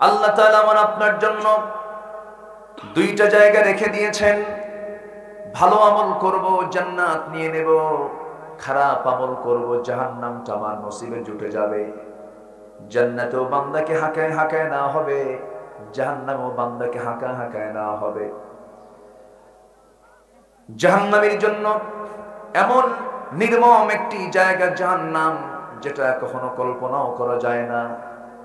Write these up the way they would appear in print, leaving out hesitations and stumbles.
আল্লাহ তাআলা আমার আপনার জন্য দুইটা জায়গা রেখে দিয়েছেন। ভালো আমল করব, জান্নাত নিয়ে নেব, খারাপ আমল করব, জাহান্নামটা আমার নসিবে জুটে যাবে। জান্নাতেও বান্দাকে হাঁকায় হাঁকায় না হবে, জাহান্নামেও বান্দাকে হাঁকায় হাঁকায় না হবে। জাহান্নামের জন্য এমন নির্মম একটি জায়গা জাহান্নাম, যেটা কখনো কল্পনাও করা যায় না।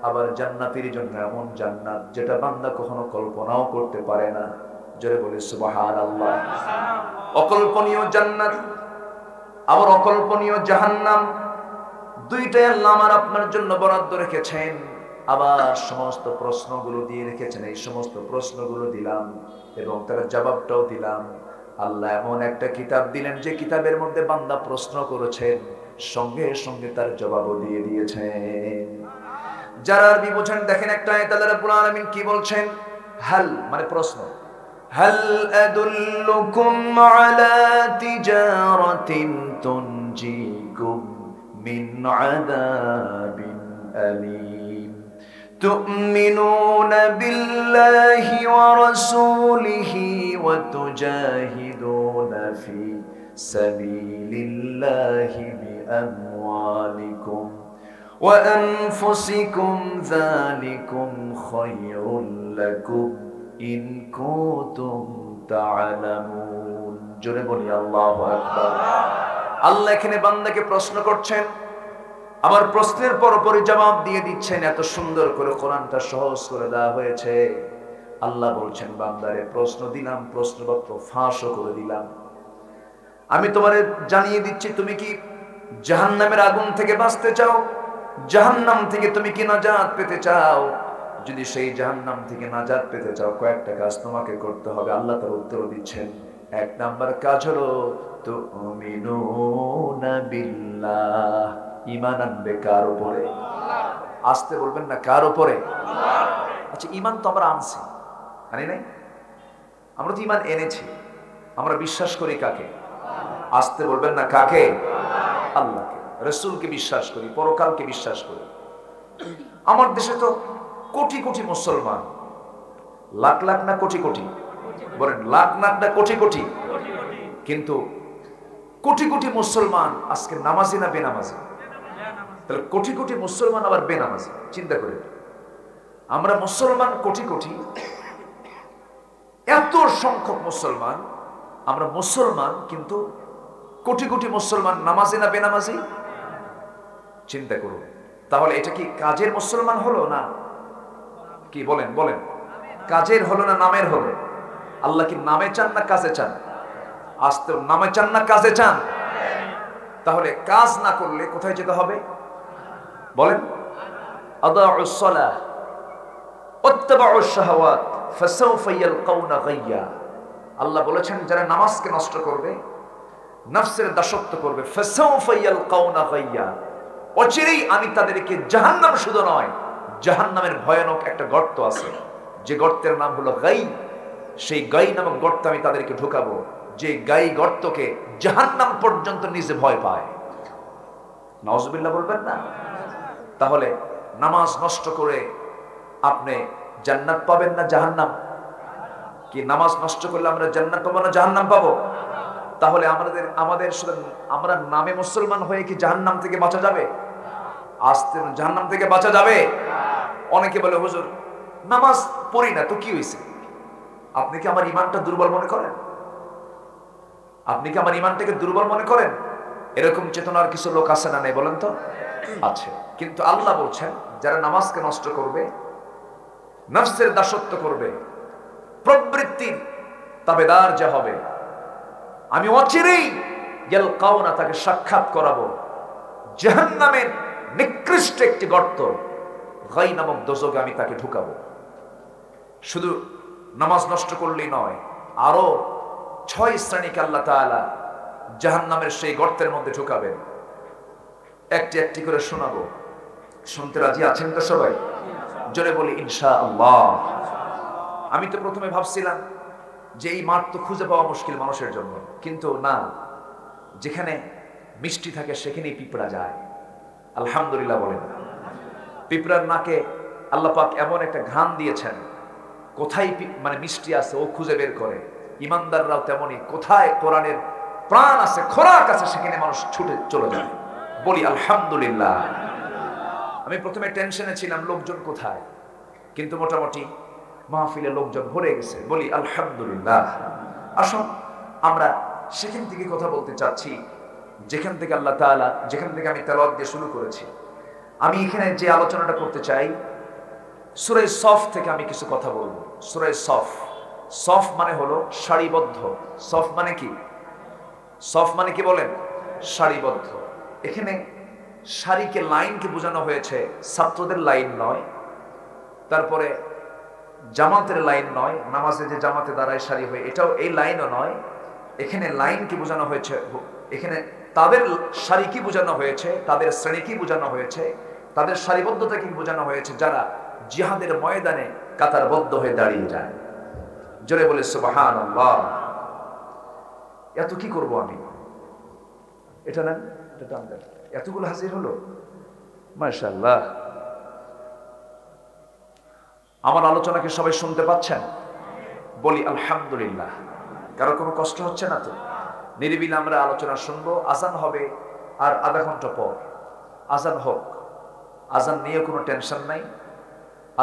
আবার জান্নাতের জন্য এমন জান্নাত যেটা বান্দা কখনো কল্পনাও করতে পারে না। জোরে বলি সুবহানাল্লাহ। অকল্পনীয় জান্নাত আবার অকল্পনীয় জাহান্নাম, দুইটাই আল্লাহ আমার আপনার জন্য বরাদ্দ রেখেছেন। আবার সমস্ত প্রশ্নগুলো দিয়ে রেখেছেন। এই সমস্ত প্রশ্নগুলো দিলাম এবং তার জবাবটাও দিলাম। আল্লাহ এমন একটা কিতাব দিলেন যে কিতাবের মধ্যে বান্দা প্রশ্ন করেছেন, সঙ্গে সঙ্গে তার জবাবও দিয়ে দিয়েছেন। যারা আরবি বোঝেন দেখেন একটা আয়াত আল্লাহ রাব্বুল আলামিন কি বলছেন। হাল মানে প্রশ্ন, হাল আদুল্লুকুম আলা তিজারাতিন তুনজিকুম মিন আযাবিন আলীম তু'মিনুনা বিল্লাহি ওয়া রাসূলিহি ওয়া তুজাহিদুনা ফি সাবিলিল্লাহি বিআমওয়ালিকুম ওয়া আনফুসিকুম যালিকুম খায়রুল লাকুম ইন কুনতুম তা'লামুন। জোরে বলি আল্লাহু আকবার। আল্লাহ এখানে বান্দাকে প্রশ্ন করছেন, আবার প্রশ্নের পরপরই জবাব দিয়ে দিচ্ছেন। এত সুন্দর করে কোরআনটা সহজ করে দেওয়া হয়েছে। আল্লাহ বলছেন, বান্দারে প্রশ্ন দিলাম, প্রশ্নপত্র ফাঁসও করে দিলাম। আমি তোমারে জানিয়ে দিচ্ছি, তুমি কি জাহান্নামের আগুন থেকে বাঁচতে চাও? জাহান্নাম থেকে তুমি কি নাজাত পেতে চাও? যদি সেই জাহান্নাম থেকে নাজাত পেতে চাও, কয়েকটা কাজ তোমাকে করতে হবে। আল্লাহ তার উত্তর দিচ্ছেন। এক নাম্বার কাজ হলো তুমিনুনা বিল্লাহ, ঈমান আনবে কার উপরে? আসতে বলবেন না, কার উপরে? আচ্ছা, ঈমান তো আমরা আনছি, আনি নাই? আমরা তো ঈমান এনেছি। আমরা বিশ্বাস করি কাকে? আসতে বলবেন না, কাকে? আল্লাহকে, রাসূলকে বিশ্বাস করি, পরকালকে বিশ্বাস করি। আমার দেশে তো কোটি কোটি মুসলমান, লাখ লাখ না কোটি কোটি? বলেন, লাখ লাখ না কোটি কোটি? কিন্তু কোটি কোটি মুসলমান আজকে নামাজি না বেনামাজি? তাহলে কোটি কোটি মুসলমান আবার বেনামাজি, চিন্তা করে। আমরা মুসলমান কোটি কোটি, এত সংখ্যক মুসলমান, আমরা মুসলমান, কিন্তু কোটি কোটি মুসলমান নামাজি না বেনামাজি? চিন্তা করুন। তাহলে এটা কি কাজের মুসলমান হলো না কি? বলেন বলেন, কাজের হলো না নামের হলো? আল্লাহ কি নামে চান না কাজে চান? আসতে নামে চান না কাজে চান? তাহলে কাজ না করলে কোথায় যেতে হবে? বলেন, আদাউস সালাহ ওয়াত্তাবাউশ শাহাওয়াত ফাসাউফা ইয়ালকাউনা গায়্যা। আল্লাহ বলেছেন, যারা নামাজকে নষ্ট করবে, নফসের দাসত্ব করবে, ফাসাউফা ইয়ালকাউনা গায়্যা, অচিরেই আমি তাদেরকে জাহান্নাম, শুধু নয়, জাহান্নামের ভয়ানক একটা গর্ত আছে, যে গর্তের নাম হলো গাই। সেই গাই নামক গর্তে আমি তাদেরকে ঢুকাবো, যে গাই গর্তকে জাহান্নাম পর্যন্ত নিজে ভয় পায়। নাউজুবিল্লাহ বলবেন না? তাহলে নামাজ নষ্ট করে আপনি জান্নাত পাবেন না জাহান্নাম? কি নামাজ নষ্ট করলে আমরা জান্নাত পাবো না জাহান্নাম পাবো? তাহলে আমাদের আমরা নামে মুসলমান হয়ে কি জাহান্নাম থেকে বাঁচা যাবে? আসতে জাহান্নাম থেকে বাঁচা যাবে? অনেকে বলে, হুজুর নামাজ পড়ি না তো কি হয়েছে? আপনি কি আমার ঈমানটা দুর্বল মনে করেন? আপনি কি আমার ঈমানটাকে দুর্বল মনে করেন? এরকম চেতনার কিছু লোক আছে না নেই বলেন তো? আছে। কিন্তু আল্লাহ বলছেন, যারা নামাজকে নষ্ট করবে, নফসের দাসত্ব করবে, প্রবৃত্তির তাবেদার যা হবে, আমি অচিরেই ইয়ালকাউনা, তাকে সাক্ষাৎ করাবো জাহান্নামের নিকৃষ্ট একটি গর্ত, গাই নামক দোজকে আমি তাকে ঢুকাবো। শুধু নামাজ নষ্ট করলেই নয়, আরো 6 শ্রেণীকে আল্লাহ তাআলা জাহান্নামের সেই গর্তের মধ্যে ঢুকাবেন। একটি একটি করে শোনাবো। শুনতে রাজি আছেন তো সবাই? জোরে বলি ইনশাআল্লাহ। আমি তো প্রথমে ভাবছিলাম যে এই মাঠ তো খুঁজে পাওয়া মুশকিল মানুষের জন্য, কিন্তু না, যেখানে মিষ্টি থাকে সেখানেই পিঁপড়া যায়। আলহামদুলিল্লাহ বলেন। পিঁপড়ার নাকে আল্লাহ পাক এমন একটা ঘ্রাণ দিয়েছেন, কোথায় মানে মিষ্টি আছে ও খুঁজে বের করে। ইমানদাররাও তেমনি, কোথায় কোরআনের প্রাণ আছে, খোরাক আছে, সেখানে মানুষ ছুটে চলে যায়। বলি আলহামদুলিল্লাহ। আমি প্রথমে টেনশনে ছিলাম লোকজন কোথায়, কিন্তু মোটামুটি মাহফিলে লোকজন ভরে গেছে। বলি আলহামদুলিল্লাহ। আসুন আমরা সেখান থেকে কথা বলতে চাচ্ছি যেখান থেকে আল্লাহ তাআলা, যেখান থেকে আমি তেলাওয়াত দিয়ে শুরু করেছি। আমি এখানে যে আলোচনাটা করতে চাই, সূরা সফ থেকে আমি কিছু কথা বলবো। সূরা সফ, সফ মানে হলো সারিবদ্ধ। সফ মানে কি? সফ মানে কি বলেন? সারিবদ্ধ। এখানে সারিকে, লাইনকে বোঝানো হয়েছে, ছাত্রদের লাইন নয়, তারপরে জামাতের লাইন নয়, নামাজে যে জামাতে দাঁড়ায় সারি হয়ে, এটাও এই লাইনও নয়। এখানে লাইন কি বোঝানো হয়েছে, এখানে তাদের সারি কি বোঝানো হয়েছে, তাদের শ্রেণী কি বোঝানো হয়েছে, তাদের সারিবদ্ধতা কি বোঝানো হয়েছে, যারা জিহাদের ময়দানে কাতারবদ্ধ হয়ে দাঁড়িয়ে যায়। জোরে বলে সুবহানাল্লাহ। এত কি করব আমি, এটা না এটা এতগুলো হাজির হলো, মাশাআল্লাহ। আমার আলোচনাকে সবাই শুনতে পাচ্ছেন? বলি আলহামদুলিল্লাহ। কারো কোনো কষ্ট হচ্ছে না তো? নিরিবিলি আমরা আলোচনা শুনবো। আজান হবে আর আধা ঘন্টা পর। আজান হোক, আজান নিয়ে কোনো টেনশন নাই।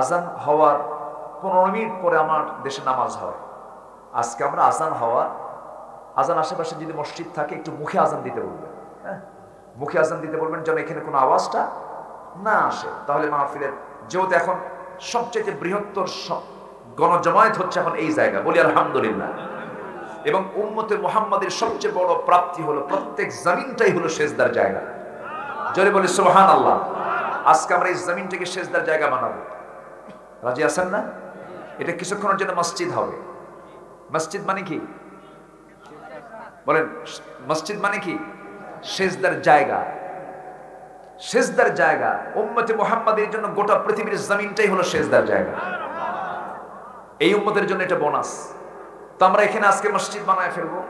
আজান হওয়ার 15 মিনিট পরে আমার দেশে নামাজ হয়। আজকে আমরা আজান হওয়ার, আজান আশেপাশে যদি মসজিদ থাকে একটু মুখে আজান দিতে বলবেন। হ্যাঁ, মুখে আজান দিতে বলবেন যেন এখানে কোনো আওয়াজটা না আসে। তাহলে মাহফিলের, যেহেতু এখন সবচেয়ে বৃহত্তর গণজমায়েত হচ্ছে এখন এই জায়গা, বলি আলহামদুলিল্লাহ। এবং উম্মতে মুহাম্মাদের সবচেয়ে বড় প্রাপ্তি হলো প্রত্যেক জমিনটাই হলো সেজদার জায়গা। জোরে বলি সুবহানাল্লাহ। আজকে আমরা এই জমিনটাকে সেজদার জায়গা বানাবো। রাজি আছেন না? এটা কিছুক্ষণের জন্য মসজিদ হবে। মসজিদ মানে কি বলেন? মসজিদ মানে কি? সেজদার জায়গা। সেজদার জায়গা। উম্মতে মুহাম্মাদের জন্য গোটা পৃথিবীর জমিনটাই হলো সেজদার জায়গা। এই উম্মতের জন্য এটা বোনাস। তো আমরা এখানে আজকে মসজিদ বানায় ফেলবো,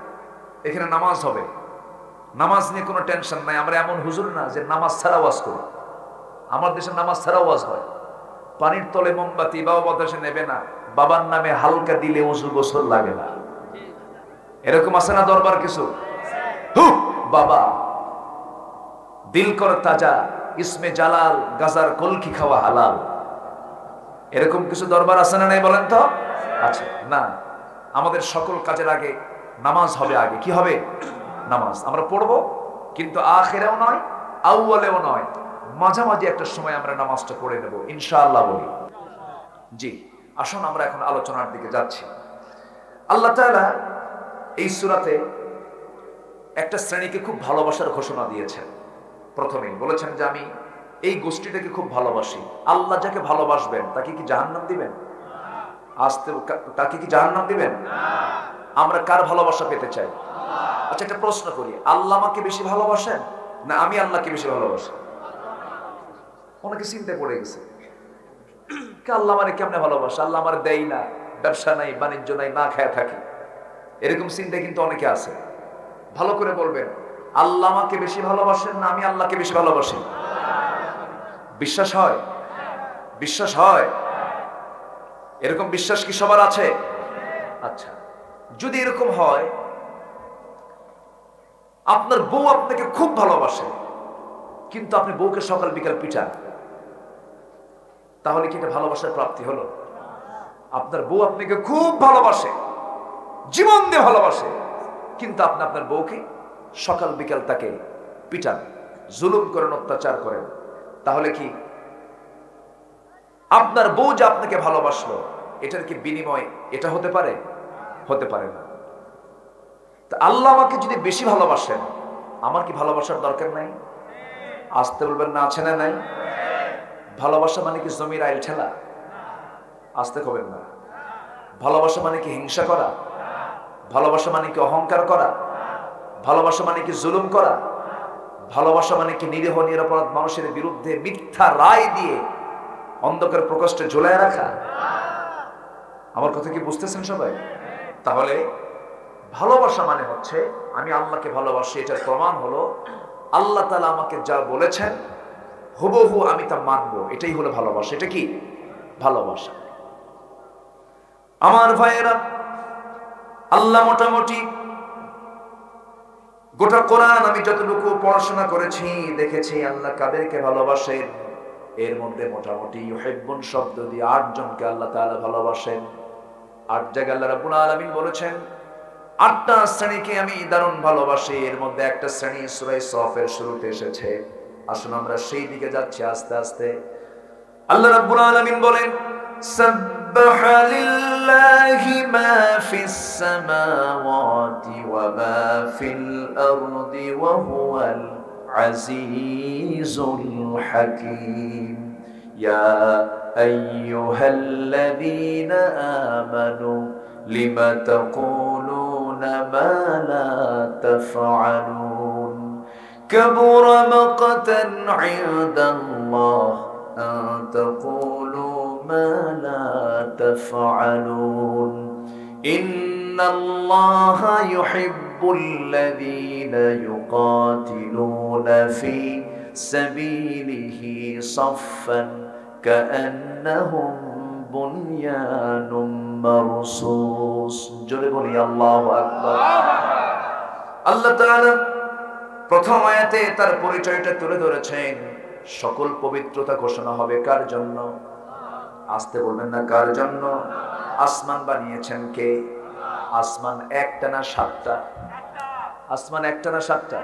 এখানে নামাজ হবে। নামাজ নিয়ে কোনো টেনশন নাই। আমরা এমন হুজুর না যে নামাজ ছাড়া ওয়াজ করি। আমার দেশে নামাজ ছাড়া ওয়াজ হয়। পানির তলে মোমবাতি বাবা বাতাসে নেবে না, বাবার নামে হালকা দিলে ওযু গোসল লাগে না। এরকম আছে না দরবার কিছু? বাবা দিল কর তাজা, ইসমে জালাল, গাজার কলকি খাওয়া হালাল। এরকম কিছু দরবার আছে না নাই বলেন তো? আচ্ছা না, আমাদের সকল কাজের আগে নামাজ হবে। আগে কি হবে? নামাজ। আমরা পড়বো, কিন্তু আখিরেও নয়, আউয়ালেও নয়, মাঝামাঝি একটা সময় আমরা নামাজটা পড়ে নেব ইনশাআল্লাহ। বলি জি। আসুন আমরা এখন আলোচনার দিকে যাচ্ছি। আল্লাহ তাআলা এই সূরাতে একটা শ্রেণীকে খুব ভালোবাসার ঘোষণা দিয়েছেন। প্রথমেই বলেছেন যে আমি এই গোষ্ঠীটাকে খুব ভালোবাসি। আল্লাহ যাকে ভালোবাসবেন তাকে কি জাহান্নাম দিবেন? আসতে তাকে কি জাহান্নাম দিবেন? আমরা কার ভালোবাসা পেতে চাই? আচ্ছা একটা প্রশ্ন করি, আল্লাহ আমাকে বেশি ভালোবাসেন না আমি আল্লাহকে বেশি ভালোবাসি? অনেকে চিন্তায় পড়ে গেছে, আল্লাহ মানে কেমনে ভালোবাসে, আল্লাহ আমার দেয় না, ব্যবসা নাই, বাণিজ্য নাই, না খায় থাকি। এরকম চিন্তা কিন্তু অনেকে আছে। ভালো করে বলবেন, আল্লাহ আমাকে বেশি ভালোবাসেন না আমি আল্লাহকে বেশি ভালোবাসি? বিশ্বাস হয়? বিশ্বাস হয়? এরকম বিশ্বাস কি সবার আছে? আচ্ছা, যদি এরকম হয়, আপনার বউ আপনাকে খুব ভালোবাসে কিন্তু আপনি বউকে সকাল বিকাল পিটান, তাহলে কি এটা ভালোবাসার প্রাপ্তি হলো? আপনার বউ আপনাকে খুব ভালোবাসে, জীবন দিয়ে ভালোবাসে, কিন্তু আপনি আপনার বউকে সকাল বিকাল তাকে পিটান, জুলুম করেন, অত্যাচার করেন, তাহলে কি আপনার বউ যে আপনাকে ভালোবাসলো এটার কি বিনিময় এটা হতে পারে? হতে পারে না। তা আল্লাহ আমাকে যদি বেশি ভালোবাসেন, আমার কি ভালোবাসার দরকার নাই? আসতে বলবেন না, আছে না নাই? ভালোবাসা মানে কি জমির আইল ঠেলা? আসতে কবেন না। ভালোবাসা মানে কি হিংসা করা? ভালোবাসা মানে কি অহংকার করা? ভালোবাসা মানে কি জুলুম করা? ভালোবাসা মানে কি নিরীহ নিরপরাধ মানুষের বিরুদ্ধে মিথ্যা রায় দিয়ে অন্ধকার প্রকোষ্ঠে ঝুলায় রাখা? আমার কথা কি বুঝতেছেন সবাই? তাহলে ভালোবাসা মানে হচ্ছে আমি আল্লাহকে ভালোবাসি, এটার প্রমাণ হলো আল্লাহ তাআলা আমাকে যা বলেছেন হুবহু আমি তা মানবো, এটাই হলো ভালোবাসা। এটা কি? ভালোবাসা। আমার ভাইয়েরা, আল্লাহ মোটামুটি গোটা কোরআন আমি যতটুকু পড়াশোনা করেছি দেখেছি আল্লাহ কাদেরকে ভালোবাসেন, এর মধ্যে মোটামুটি ইউহিব্বুন শব্দ দিয়ে ৮ জনকে আল্লাহ তাআলা ভালোবাসেন। ৮ জায়গায় আল্লাহ রাব্বুল আলামিন বলেছেন ৮টা শ্রেণীকে আমি দারুণ ভালোবাসি, এর মধ্যে একটা শ্রেণী সূরা সফের শুরুতে এসেছে। আসুন আমরা সেই দিকে যাচ্ছি আস্তে আস্তে। আল্লাহ রাব্বুল আলামিন বলেন সাব্বাহা লিল্লাহি মা ফিস সামাওয়াতি ওয়া মা ফিল আরদি ওয়া হুয়াল আজিজুল হাকীম। ইয়া আইয়ুহাল্লাযীনা আমানু লিমা তাকুলুনা মা লা তাফআলুন কাবুরা মাকতান ইনদাল্লাহ আন তাকুলু মা লা তাফআলুন ইন্নাল্লাহা ইউহিব্বুল্লাযীনা ইউকাতিলুনা ফি সাবিলিহি সাফফান কাআন্নাহুম বুনয়ানুম মারসুস। জোরে বলি আল্লাহু আকবার। আল্লাহ তাআলা প্রথম আয়াতে তার পরিচয়টা তুলে ধরেছেন। সকল পবিত্রতা ঘোষণা হবে কার জন্য? আসতে বলবেন না, কার জন্য? আসমান বানিয়েছেন কে? আসমান একটানা 7টা। আসমান একটানা 7টা।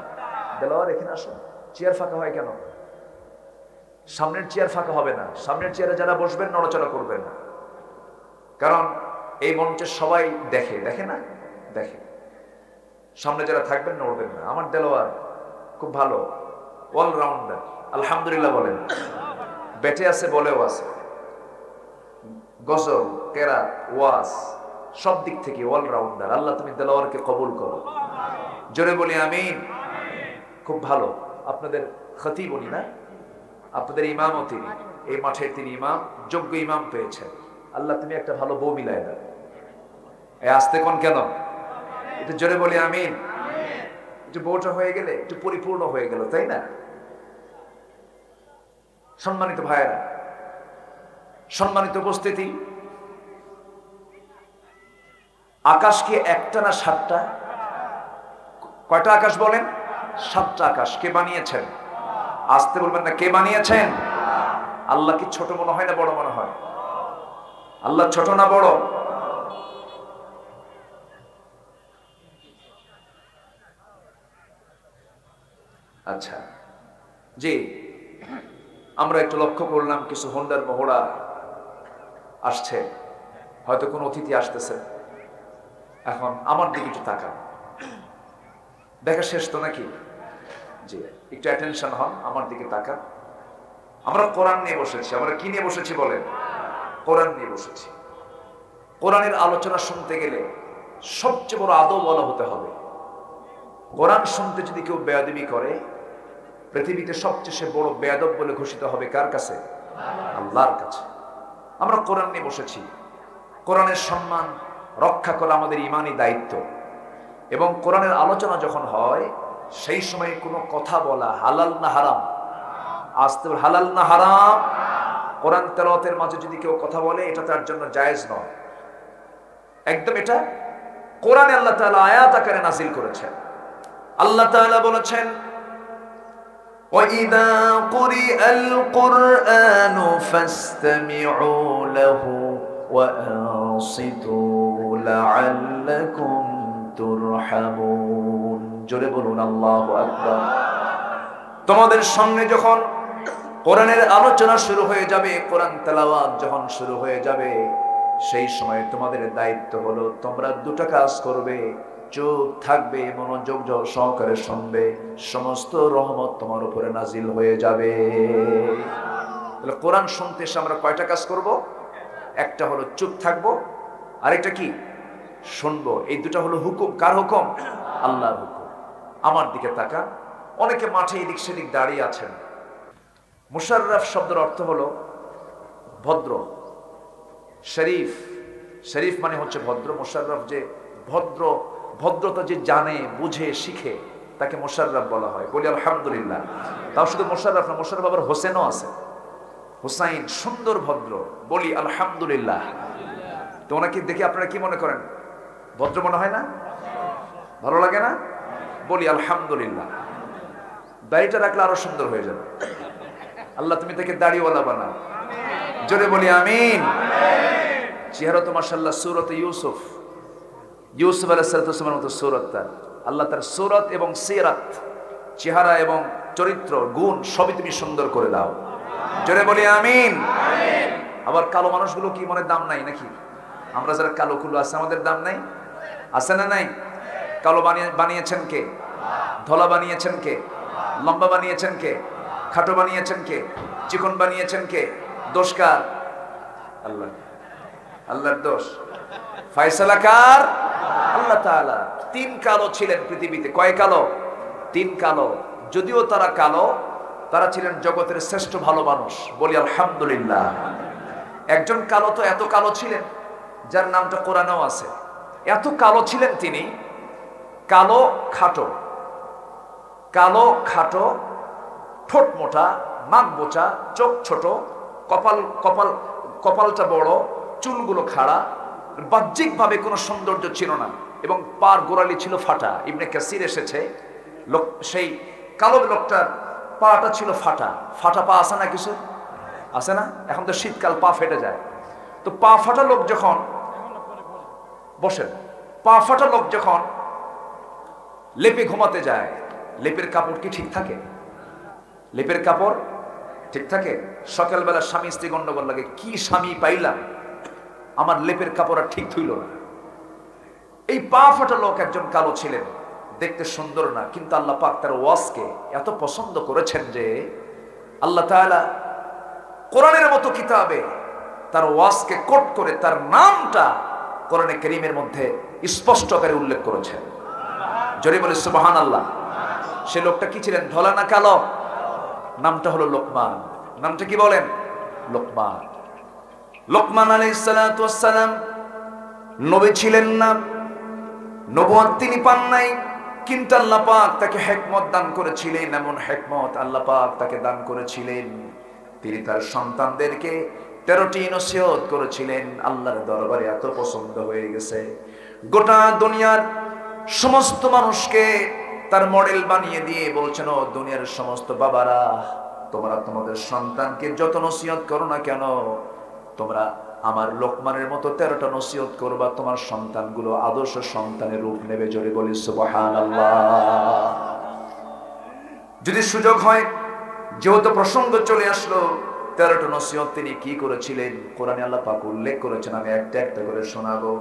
দেলোয়ার এখানে আসুন। চেয়ার ফাঁকা হয় কেন? সামনের চেয়ার ফাঁকা হবে না। সামনের চেয়ারে যারা বসবেন নড়াচড়া করবেন না, কারণ এই মঞ্চে সবাই দেখে, দেখে না? দেখে। সামনে যারা থাকবেন নড়বেন না। আমার দেলোয়ার খুব ভালো, অলরাউন্ডার, আলহামদুলিল্লাহ বলেন। বেটে আছে, বলেও আছে, গজল, কেরাত, ওয়াজ সব দিক থেকে অলরাউন্ডার। আল্লাহ তুমি দেলোয়ারকে কবুল করো। জোরে বলি আমিন। খুব ভালো। আপনাদের খতিব উনি না, আপনাদের ইমামও তিনি, এই মাঠের তিনি ইমাম, যোগ্য ইমাম পেয়েছেন। আল্লাহ তুমি একটা ভালো বউ মিলাই দাও। এই আসতে কোন কেন? একটু জোরে বলি আমিন। একটু বউটা হয়ে গেলে একটু পরিপূর্ণ হয়ে গেল, তাই না? সম্মানিত ভাইয়েরা, সম্মানিত উপস্থিতি, আকাশ কি একটা না 7টা? কয়টা আকাশ বলেন? 7টা আকাশ। কে বানিয়েছেন? আসতে বলবেন না, কে বানিয়েছেন? আল্লাহ কি ছোট মনে হয় না বড় মনে হয়? আল্লাহ ছোট না বড়? আচ্ছা জি, আমরা একটু লক্ষ্য করলাম কিছু হোন্ডার মহড়া আসছে, হয়তো কোন অতিথি আসতেছে। এখন আমার দিকে একটু তাকান, দেখা শেষ তো নাকি? জি, একটু অ্যাটেনশন হন, আমার দিকে তাকান। আমরা কোরআন নিয়ে বসেছি। আমরা কি নিয়ে বসেছি বলেন? কোরআন নিয়ে বসেছি। কোরআনের আলোচনা শুনতে গেলে সবচেয়ে বড় আদব বলা হতে হবে। কোরআন শুনতে যদি কেউ বেয়াদবি করে, পৃথিবীতে সবচেয়ে বড় বেয়াদব বলে ঘোষিত হবে কার কাছে? আল্লাহর কাছে। আমরা কোরআন নিয়ে বসেছি। কোরআনের সম্মান রক্ষা করা আমাদের ঈমানি দায়িত্ব। এবং কোরআনের আলোচনা যখন হয় সেই সময় কোনো কথা বলা হালাল না হারাম? আসতে হালাল না হারাম? কোরআন তেলাওয়াতের মাঝে যদি কেউ কথা বলে এটা তার জন্য জায়েজ নয়, একদম। এটা কোরআনে আল্লাহ তাআলা আয়াত আকারে নাযিল করেছেন। আল্লাহ তাআলা বলেছেন وَإِذَا قُرِئَ الْقُرْآنُ فَاسْتَمِعُوا لَهُ وَأَنصِتُوا لَعَلَّكُمْ তুরহামুন। জোরে বলুন আল্লাহু আকবার। তোমাদের সামনে যখন কোরআনের আলোচনা শুরু হয়ে যাবে, কোরআন তেলাওয়াত যখন শুরু হয়ে যাবে, সেই সময় তোমাদের দায়িত্ব হলো তোমরা 2টা কাজ করবে। চুপ থাকবে, মনোযোগ সহকারে শুনবে, সমস্ত রহমত তোমার উপরে নাজিল হয়ে যাবে। তাহলে কোরআন শুনতে এসে আমরা কয়টা কাজ করব? একটা হলো চুপ থাকবো, আরেকটা কি? শুনবো। এই 2টা হলো হুকুম। কার হুকুম? আল্লাহর হুকুম। আমার দিকে তাকান। অনেকে মাঠে এদিক সেদিক দাঁড়িয়ে আছেন। মুশাররফ শব্দের অর্থ হলো ভদ্র, শরীফ। শরীফ মানে হচ্ছে ভদ্র। মুশাররফ যে ভদ্র, ভদ্রতা যে জানে, বুঝে, শিখে, তাকে মুশাররফ বলা হয়। বলি আলহামদুলিল্লাহ। তাও শুধু মুশাররফ না, মুশাররফ আবার হোসেনও আছে। হুসাইন সুন্দর ভদ্র, বলি আলহামদুলিল্লাহ। তো ওনাকে দেখে আপনারা কি মনে করেন? ভদ্র মনে হয় না? ভালো লাগে না? বলি আলহামদুলিল্লাহ। দাড়িটা রাখলে আরো সুন্দর হয়ে যাবে। আল্লাহ তুমি তাকে দাড়িওয়ালা বানাও, জোরে বলি আমিন। চেহারা তো মাশাআল্লাহ, সূরত ইউসুফ, ইউসুফ আলাইহিস সালামের মতো সূরত তার। আল্লাহ তার সূরত এবং সিরাত, চেহারা এবং চরিত্র গুণ সবই তুমি সুন্দর করে দাও, জোরে বলি আমিন। আবার কালো মানুষগুলো কি মনে দাম নাই নাকি? আমরা যারা কালো কুলো আছে আমাদের দাম নাই? আছে না নাই? কালো বানিয়েছেন কে? ধলা বানিয়েছেন কে? লম্বা বানিয়েছেন কে? খাটো বানিয়েছেন কে? চিকন বানিয়েছেন কে? দোষ কার? আল্লাহ। আল্লাহর দোষ। ফয়সালা কার? আল্লাহ তাআলা। 3 কালো ছিলেন পৃথিবীতে। কয় কালো? 3 কালো। যদিও তারা কালো, তারা ছিলেন জগতের শ্রেষ্ঠ ভালো মানুষ, বলি আলহামদুলিল্লাহ। একজন কালো তো এত কালো ছিলেন যার নামটা কোরআনেও আছে। এত কালো ছিলেন তিনি, কালো খাটো, কালো খাটো, ঠোঁট মোটা, নাক বোচা, চোখ ছোট, কপালটা বড়, চুলগুলো খাড়া, বাহ্যিকভাবে কোনো সৌন্দর্য ছিল না, এবং পার গোড়ালি ছিল ফাটা। ইবনে কাসির এসেছে সেই কালো লোকটার পাটা ছিল ফাটা। ফাটা পা আছে না কিছু? আছে না? এখন তো শীতকাল, পা ফেটে যায়। তো পা ফাটা লোক যখন বসেন, পা ফাটা লোক যখন লেপে ঘুমাতে যায়, লেপের কাপড় কি ঠিক থাকে? লেপের কাপড় ঠিক থাকে? সকালবেলা স্বামী স্ত্রী গন্ডগোল লাগে, কি স্বামী পাইলাম, আমার লেপের কাপড় আর ঠিক থইল না। এই পা ফাটা লোক একজন কালো ছিলেন, দেখতে সুন্দর না, কিন্তু আল্লাহ পাক তার ওয়াজকে এত পছন্দ করেছেন যে আল্লাহ তাআলা কোরআনের মতো কিতাবে তার ওয়াজকে কোট করে তার নামটা কোরআনে কারীমের মধ্যে স্পষ্ট করে উল্লেখ করেছেন। জোরে বলে সুবহানাল্লাহ। সে লোকটা কি ছিলেন? ধলা না কালো? নামটা হলো লোকমান। নামটা কি বলেন? লোকমান। লোকমান আলাইহিস সালাতু ওয়াস সালাম নবী ছিলেন না, নবুয়ত তিনি পান নাই, কিন্তু আল্লাহ পাক তাকে হিকমত দান করেছিলেন। এমন হিকমত আল্লাহ পাক তাকে দান করেছিলেন, তিনি তার সন্তানদেরকে 13টি নসিহত করেছিলেন। আল্লাহর দরবারে এত পছন্দ হয়ে গেছে, গোটা দুনিয়ার সমস্ত মানুষকে তার মডেল বানিয়ে দিয়ে বলছেন, ও দুনিয়ার সমস্ত বাবারা, তোমরা তোমাদের সন্তানকে যত নসিহত করো না কেন, তোমরা আমার লোকমানের মতো 13টা নসিহত করবা, তোমার সন্তানগুলো আদর্শ সন্তানের রূপ নেবে। জোরে বলি সুবহানাল্লাহ। যদি সুযোগ হয়, যেহেতু প্রসঙ্গ চলে আসলো, 13টা নসিহত তিনি কি করেছিলেন কোরআনে আল্লাহ পাক উল্লেখ করেছেন। আমি একটা একটা করে শোনাবো।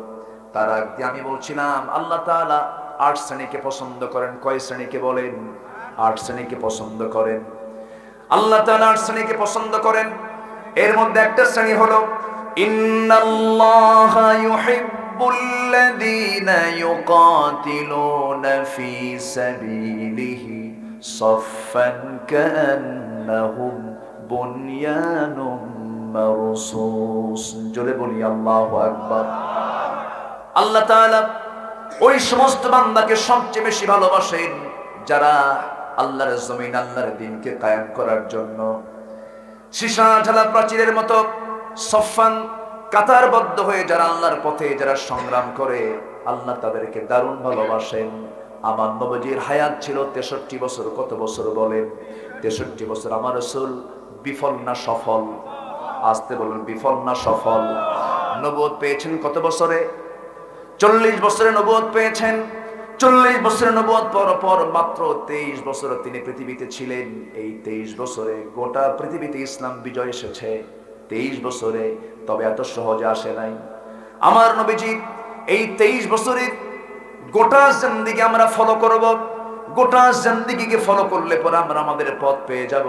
তার আগে আমি বলছিলাম আল্লাহ তাআলা 8 শ্রেণীকে পছন্দ করেন। কয় শ্রেণীকে বলেন? 8 শ্রেণীকে পছন্দ করেন। আল্লাহ তাআলা 8 শ্রেণীকে পছন্দ করেন। এর মধ্যে একটা শ্রেণী হলো ইন্নাল্লাহা ইউহিব্বুল্লাযীনা ইউকাতিলুনা ফী সাবিলিহি সাফফান কান্নাহুম বুনয়ানুম মারসুস। জোরে বলি আল্লাহু আকবার। আল্লাহ তাআলা ওই সমস্ত বান্দাকে সবচেয়ে বেশি ভালোবাসেন যারা আল্লাহর জমিন, আল্লাহর দ্বীনকে কায়েম করার জন্য সীসা ঢালা প্রাচীরের মতো সফান কাতারবদ্ধ হয়ে যারা আল্লাহর পথে যারা সংগ্রাম করে, আল্লাহ তাদেরকে দারুণ ভালোবাসেন। আমার নবীজির হায়াত ছিল 63 বছর। কত বছর বলেন? 63 বছর। আমার রাসূল বিফল না সফল? আসতে বলুন, বিফল না সফল? নবুয়ত পেয়েছেন কত বছরে? 40 বছরে নবুয়ত পেয়েছেন। 40 বছরের নবুয়ত পর মাত্র 23 বছর তিনি পৃথিবীতে ছিলেন। এই 23 বছরে গোটা পৃথিবীতে ইসলাম বিজয় এসেছে। 23 বছরে, তবে এত সহজে আসে নাই। আমার নবীজি এই 23 বছরে গোটা জিন্দেগি আমরা ফলো করব। গোটা জিন্দেগিকে ফলো করলে পরে আমরা আমাদের পথ পেয়ে যাব।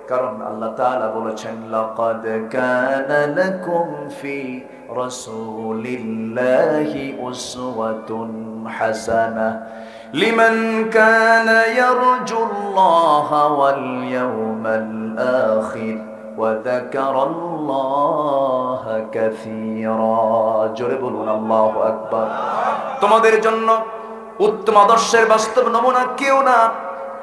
কারণ আল্লাহ তাআলা বলেছেন, লাকাদ কানা লাকুম ফি রাসূলিল্লাহি উসওয়াতুন হাসানাহ লিমান কানা ইয়ারজুল্লাহা ওয়াল ইয়াওমাল আখির ওয়া যাকারাল্লাহা কাসীরা। জোরে বলুন আল্লাহু আকবার। তোমাদের জন্য উত্তম আদর্শের বাস্তব নমুনা কেউ না,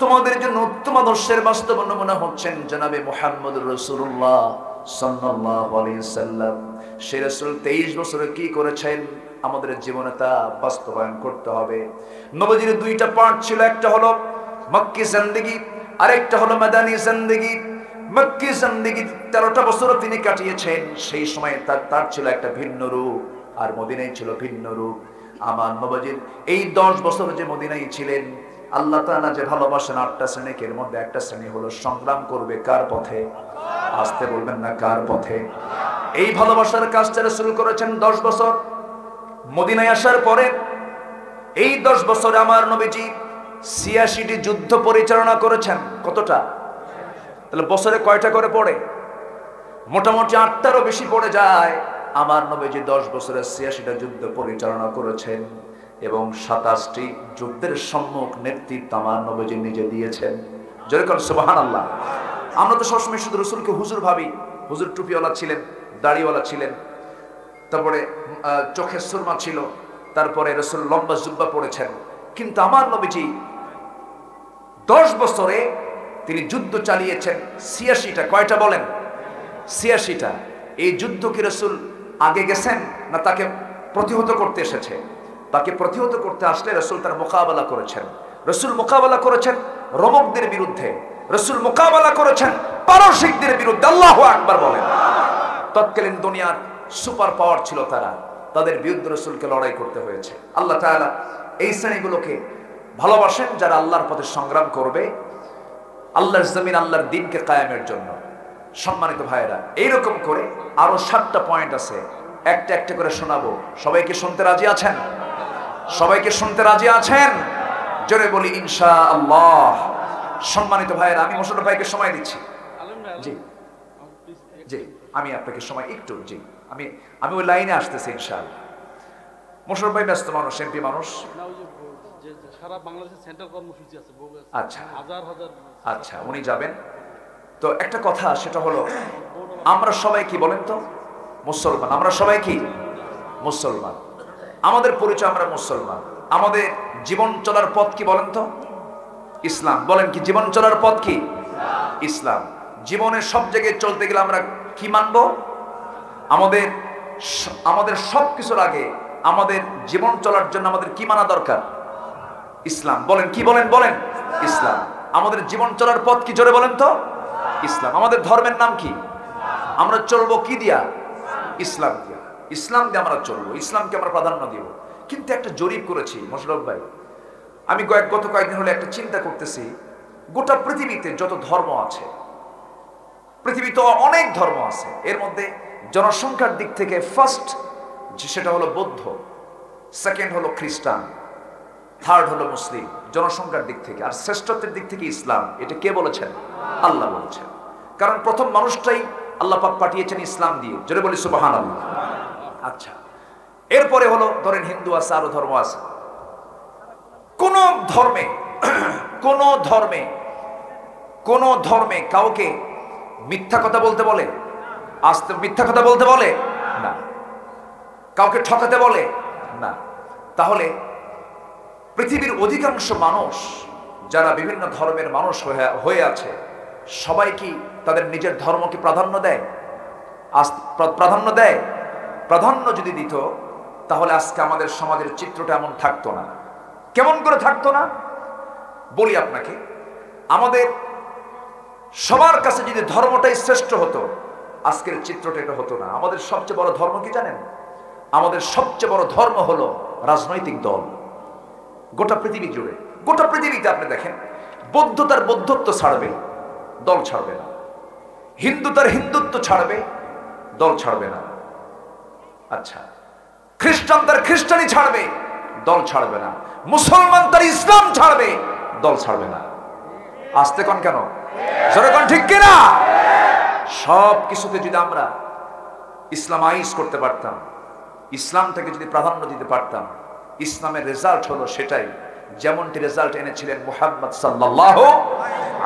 তোমাদের জন্য উত্তম আদর্শের বাস্তব নমুনা হচ্ছেন জনাবে মুহাম্মদুর রাসূলুল্লাহ সাল্লাল্লাহু আলাইহি সাল্লাম। সেই রাসূল 23 বছরে কি করেছেন আমাদের জীবনে তা বাস্তবায়ন করতে হবে। নবীজির দুইটা পার্ট ছিল, একটা হলো মক্কি জিন্দেগি, আরেকটা হলো মাদানী জিন্দেগি। মক্কি জিন্দেগি 13টা বছর তিনি কাটিয়েছেন, সেই সময় তার ছিল একটা ভিন্ন রূপ, আর মদিনায় ছিল ভিন্ন রূপ। আমার নবীজির এই 10 বছর যে মদিনায় ছিলেন, আল্লাহ তাআলা যে ভালোবাসেন 8টা শ্রেণীর মধ্যে একটা শ্রেণী হলো সংগ্রাম করবে কার পথে? আসতে বলবেন না, কার পথে? এই ভালোবাসার কাজটা রাসূল করেছেন 10 বছর। মদিনায় আসার পরে এই 10 বছরে আমার নবীজি 86টি যুদ্ধ পরিচালনা করেছেন। কতটা? তাহলে বছরে কয়টা করে পড়ে? মোটামুটি 8টারও বেশি পড়ে যায়। আমার নবীজি 10 বছরে 86টা যুদ্ধ পরিচালনা করেছেন এবং 27টি যুদ্ধের সম্মুখ নেতৃত্ব আমার নবীজি নিজে দিয়েছেন। জোরে বলেন সুবহানাল্লাহ। আমরা তো সবসময় শুধু রাসূলকে হুজুর ভাবি। হুজুর টুপিওয়ালা ছিলেন, দাড়িওয়ালা ছিলেন, তারপরে চোখে সুরমা ছিল, তারপরে রাসূল লম্বা জুব্বা পরেছেন। কিন্তু আমার নবীজি 10 বছরে তিনি যুদ্ধ চালিয়েছেন 86টা। কয়টা বলেন? 86টা। এই যুদ্ধ কি রাসূল আগে গেছেন না তাকে প্রতিহত করতে এসেছে? তাকে প্রতিহত করতে আসলে রাসূল তার মোকাবেলা করেছেন। রাসূল মোকাবেলা করেছেন রোমকদের বিরুদ্ধে, রাসূল মোকাবেলা করেছেন পারসিকদের বিরুদ্ধে। আল্লাহু আকবার বলেন। তৎকালীন দুনিয়ার সুপার পাওয়ার ছিল তারা, তাদের বিরুদ্ধে রাসূলকে লড়াই করতে হয়েছে। আল্লাহ তাআলা এই শ্রেণীগুলোকে ভালোবাসেন যারা আল্লাহর পথে সংগ্রাম করবে আল্লাহর জমিন, আল্লাহর দ্বীনকে কায়েমের জন্য। সম্মানিত ভাইয়েরা, এইরকম করে আরো 7টা পয়েন্ট আছে, একটা একটা করে শোনাবো। সবাইকে শুনতে রাজি আছেন? সবাইকে শুনতে রাজি আছেন? জোরে বলি ইনশাআল্লাহ। সম্মানিত ভাইয়েরা, আমি মোশাররফ ভাইকে সময় দিচ্ছি। জি জি, আমি আপনাকে সময় একটু, জি আমি ওই লাইনে আসতেছি ইনশাআল্লাহ। মোশাররফ ভাই ব্যস্ত মানুষ, এমপি মানুষ। সারা বাংলাদেশে সেন্ট্রাল কর্মসূচি আছে, আচ্ছা হাজার হাজার। আচ্ছা, উনি যাবেন। তো একটা কথা, সেটা হলো আমরা সবাই কি বলেন তো? মুসলমান। আমরা সবাই কি? মুসলমান। আমাদের পরিচয়, আমরা মুসলমান। আমাদের জীবন চলার পথ কি বলেন তো? ইসলাম। বলেন কি জীবন চলার পথ কি? ইসলাম। জীবনের সব জায়গায় চলতে গেলে আমরা কি মানবো? আমাদের সব কিছুর আগে আমাদের জীবন চলার জন্য আমাদের কি মানা দরকার? ইসলাম। বলেন কি? বলেন বলেন ইসলাম। আমাদের জীবন চলার পথ কি? জোরে বলেন তো। ইসলাম। আমাদের ধর্মের নাম কি? আমরা চলবো কি দিয়া? ইসলাম দিয়া। ইসলাম দিয়ে আমরা চলবো, ইসলামকে আমরা প্রাধান্য দিব। কিন্তু একটা জরিপ করেছি মোশাররফ ভাই, আমি গত কয়েকদিন হলে একটা চিন্তা করতেছি, গোটা পৃথিবীতে যত ধর্ম আছে, পৃথিবীতে অনেক ধর্ম আছে, এর মধ্যে জনসংখ্যার দিক থেকে ফার্স্ট সেটা হলো বৌদ্ধ, সেকেন্ড হলো খ্রিস্টান, থার্ড হলো মুসলিম জনসংখ্যার দিক থেকে, আর শ্রেষ্ঠত্বের দিক থেকে ইসলাম। এটা কে বলেছেন? আল্লাহ বলেছেন। কারণ প্রথম মানুষটাই আল্লাহ পাক পাঠিয়েছেন ইসলাম দিয়ে। জোরে বলি সুবহানাল্লাহ। আচ্ছা, এরপরে হলো ধরেন হিন্দু আছে, আরো ধর্ম আছে। কোন ধর্মে কাউকে মিথ্যা কথা বলতে বলে? মিথ্যা কথা বলতে বলে না। কাউকে ঠকাতে বলে না। তাহলে পৃথিবীর অধিকাংশ মানুষ যারা বিভিন্ন ধর্মের মানুষ হয়ে আছে, সবাই কি তাদের নিজের ধর্মকে প্রাধান্য দেয়? প্রাধান্য দেয়? প্রাধান্য যদি দিত, তাহলে আজকে আমাদের সমাজের চিত্রটা এমন থাকতো না। কেমন করে থাকতো না বলি আপনাকে। আমাদের সবার কাছে যদি ধর্মটাই শ্রেষ্ঠ হতো, আজকের চিত্রটা এটা হতো না। আমাদের সবচেয়ে বড় ধর্ম কি জানেন? আমাদের সবচেয়ে বড় ধর্ম হলো রাজনৈতিক দল। গোটা পৃথিবী জুড়ে, গোটা পৃথিবীতে আপনি দেখেন, বৌদ্ধ তার বৌদ্ধত্ব ছাড়বে, দল ছাড়বে না। হিন্দু তার হিন্দুত্ব ছাড়বে, দল ছাড়বে না। আচ্ছা, খ্রিস্টান তার খ্রিস্টানি ছাড়বে, দল ছাড়বে না। মুসলমান তার ইসলাম ছাড়বে, দল ছাড়বে না। আসতে কোন কেন? জোরে কোন ঠিক কিনা? সব কিছুতে যদি আমরা ইসলামাইজ করতে পারতাম, ইসলামটাকে যদি প্রাধান্য দিতে পারতাম, ইসলামের রেজাল্ট হলো সেটাই, যেমনটি রেজাল্ট এনেছিলেন মুহাম্মদ সাল্লাল্লাহু